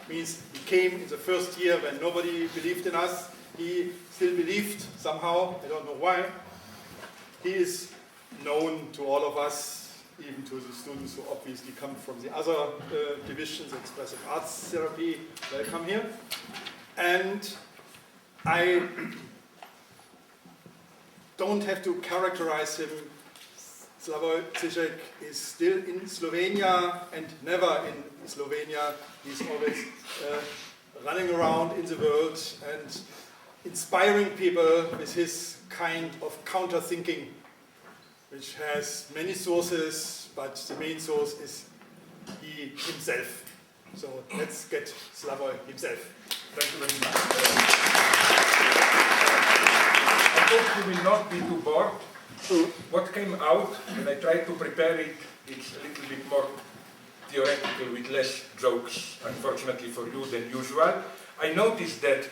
Means he came in the first year when nobody believed in us. He still believed somehow, I don't know why. He is known to all of us, even to the students who obviously come from the other divisions, expressive arts therapy. Welcome here. And I don't have to characterize him. Slavoj Zizek is still in Slovenia and never in Slovenia. He's always running around in the world and inspiring people with his kind of counter-thinking, which has many sources, but the main source is he himself. So let's get Slavoj himself. Thank you very much. I hope you will not be too bored. What came out, when I tried to prepare it, it's a little bit more theoretical with less jokes, unfortunately for you, than usual. I noticed that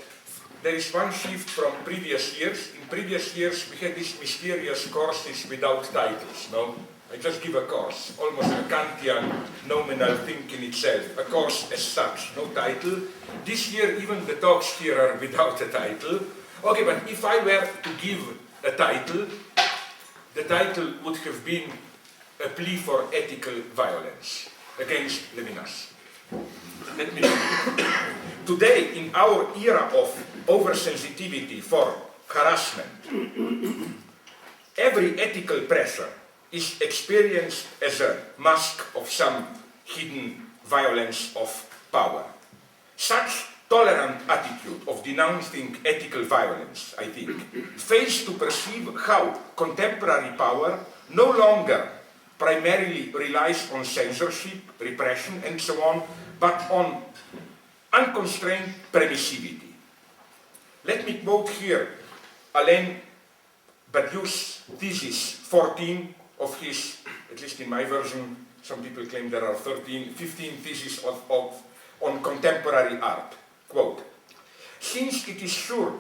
there is one shift from previous years. In previous years, we had these mysterious courses without titles, no? I just give a course, almost a Kantian nominal thing in itself, a course as such, no title. This year, even the talks here are without a title. Okay, but if I were to give a title, the title would have been A Plea for Ethical Violence against Levinas. Let me read. Today, in our era of oversensitivity for harassment, every ethical pressure is experienced as a mask of some hidden violence of power. Such tolerant attitude of denouncing ethical violence, I think, fails to perceive how contemporary power no longer primarily relies on censorship, repression, and so on, but on unconstrained permissivity. Let me quote here Alain Badiou's thesis 14 of his, at least in my version, some people claim there are 15 theses on contemporary art. Quote, since it is sure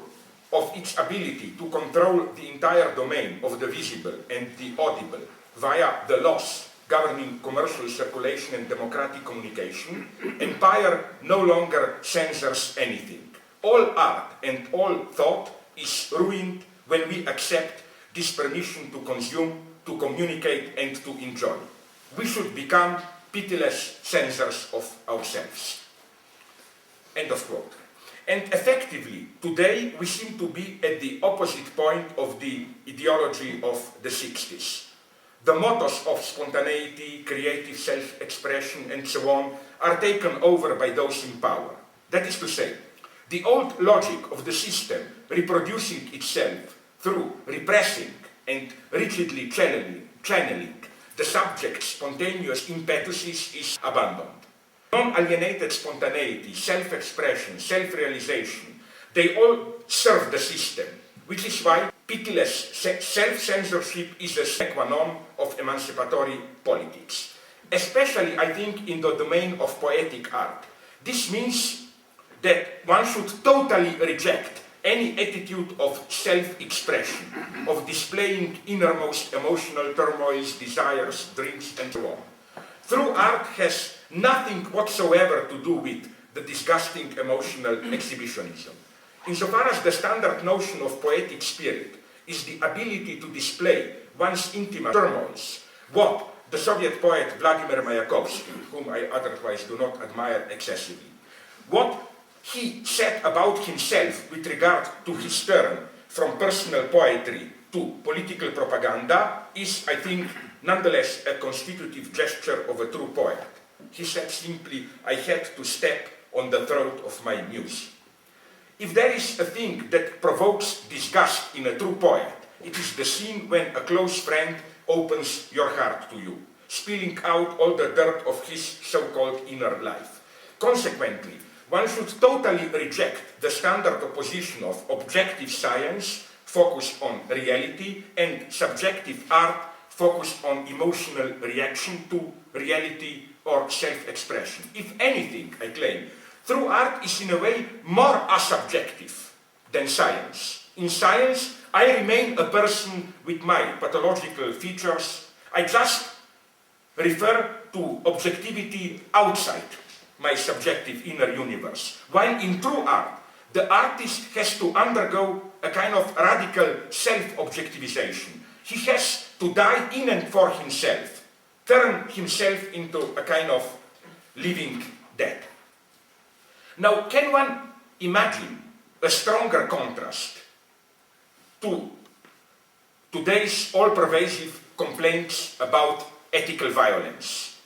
of its ability to control the entire domain of the visible and the audible via the laws governing commercial circulation and democratic communication, empire no longer censors anything. All art and all thought is ruined when we accept this permission to consume, to communicate, and to enjoy. We should become pitiless censors of ourselves. End of quote. And effectively, today we seem to be at the opposite point of the ideology of the 60s. The mottos of spontaneity, creative self-expression, and so on are taken over by those in power. That is to say, the old logic of the system reproducing itself through repressing and rigidly channeling the subject's spontaneous impetuses is abandoned. Non-alienated spontaneity, self-expression, self-realization, they all serve the system, which is why pitiless self-censorship is a sine qua non of emancipatory politics. Especially, I think, in the domain of poetic art. This means that one should totally reject any attitude of self-expression, of displaying innermost emotional turmoils, desires, dreams, and so on. True art has nothing whatsoever to do with the disgusting emotional exhibitionism. Insofar as the standard notion of poetic spirit is the ability to display one's intimate turmoils, what the Soviet poet Vladimir Mayakovsky, whom I otherwise do not admire excessively, what he said about himself with regard to his turn from personal poetry to political propaganda is, I think, nonetheless a constitutive gesture of a true poet. He said simply, I had to step on the throat of my muse. If there is a thing that provokes disgust in a true poet, it is the scene when a close friend opens your heart to you, spilling out all the dirt of his so-called inner life. Consequently, one should totally reject the standard opposition of objective science focused on reality and subjective art focused on emotional reaction to reality or self-expression. If anything, I claim, true art is in a way more asubjective than science. In science, I remain a person with my pathological features. I just refer to objectivity outside my subjective inner universe. While in true art, the artist has to undergo a kind of radical self-objectivization. He has to die in and for himself, turn himself into a kind of living dead. Now, can one imagine a stronger contrast to today's all-pervasive complaints about ethical violence,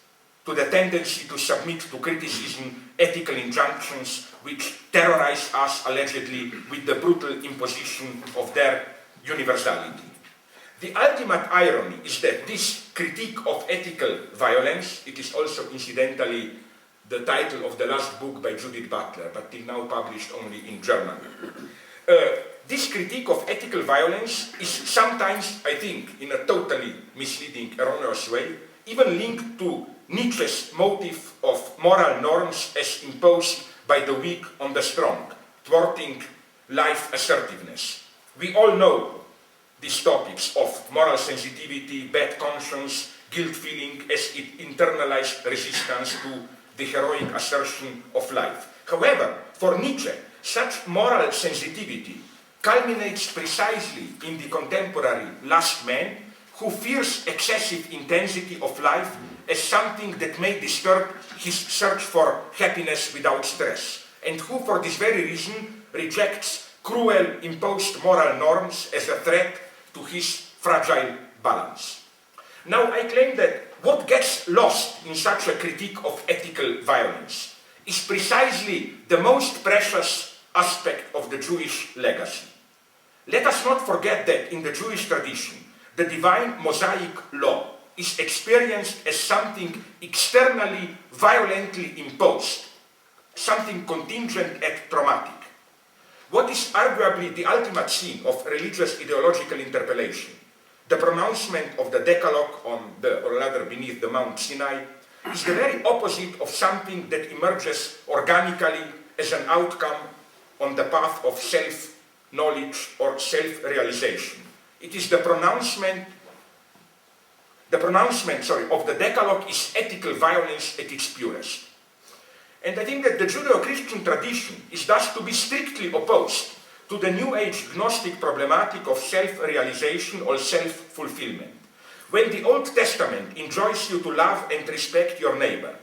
to the tendency to submit to criticism ethical injunctions which terrorize us allegedly with the brutal imposition of their universality? The ultimate irony is that this critique of ethical violence, it is also incidentally the title of the last book by Judith Butler, but till now published only in German. This critique of ethical violence is sometimes, I think, in a totally misleading, erroneous way, even linked to Nietzsche's motive of moral norms as imposed by the weak on the strong, thwarting life assertiveness. We all know these topics of moral sensitivity, bad conscience, guilt feeling as it internalized resistance to the heroic assertion of life. However, for Nietzsche, such moral sensitivity culminates precisely in the contemporary last man who fears excessive intensity of life as something that may disturb his search for happiness without stress, and who for this very reason rejects cruel imposed moral norms as a threat to his fragile balance. Now, I claim that what gets lost in such a critique of ethical violence is precisely the most precious aspect of the Jewish legacy. Let us not forget that in the Jewish tradition, the divine Mosaic law is experienced as something externally violently imposed, something contingent and traumatic. What is arguably the ultimate scene of religious ideological interpellation, the pronouncement of the Decalogue on the, or rather beneath the Mount Sinai, is the very opposite of something that emerges organically as an outcome on the path of self-knowledge or self-realization. It is the pronouncement of the Decalogue is ethical violence at its purest. And I think that the Judeo-Christian tradition is thus to be strictly opposed to the New Age Gnostic problematic of self-realization or self-fulfillment. When the Old Testament enjoins you to love and respect your neighbor,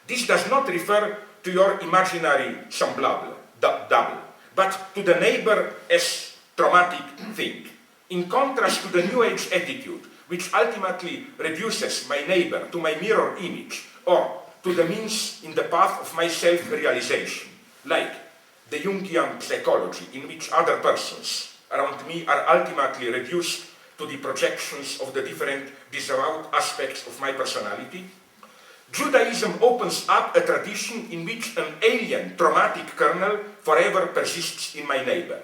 this does not refer to your imaginary semblable, double, but to the neighbor as traumatic thing. In contrast to the New Age attitude, which ultimately reduces my neighbor to my mirror image, or to the means in the path of my self-realization, like the Jungian psychology, in which other persons around me are ultimately reduced to the projections of the different disavowed aspects of my personality, Judaism opens up a tradition in which an alien, traumatic kernel forever persists in my neighbor.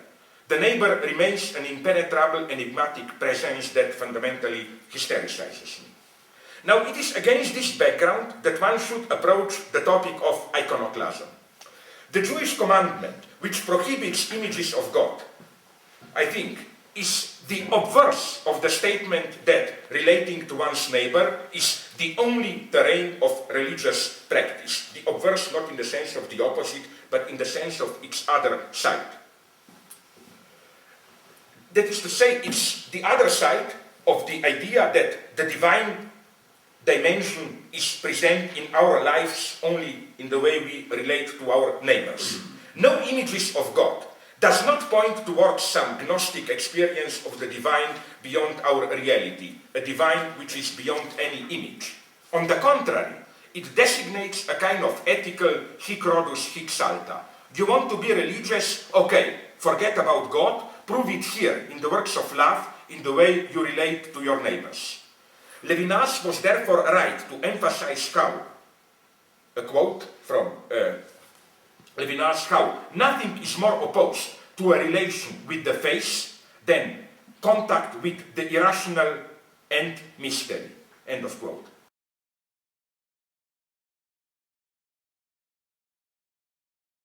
The neighbor remains an impenetrable, enigmatic presence that fundamentally hystericizes me. Now, it is against this background that one should approach the topic of iconoclasm. The Jewish commandment, which prohibits images of God, I think, is the obverse of the statement that relating to one's neighbor is the only terrain of religious practice. The obverse not in the sense of the opposite, but in the sense of its other side. That is to say, it's the other side of the idea that the divine dimension is present in our lives only in the way we relate to our neighbors. No images of God does not point towards some Gnostic experience of the divine beyond our reality, a divine which is beyond any image. On the contrary, it designates a kind of ethical hic rodus hic salta. You want to be religious? Okay, forget about God, prove it here in the works of love, in the way you relate to your neighbors. Levinas was therefore right to emphasize how, a quote from Levinas, how nothing is more opposed to a relation with the face than contact with the irrational and mystery. End of quote.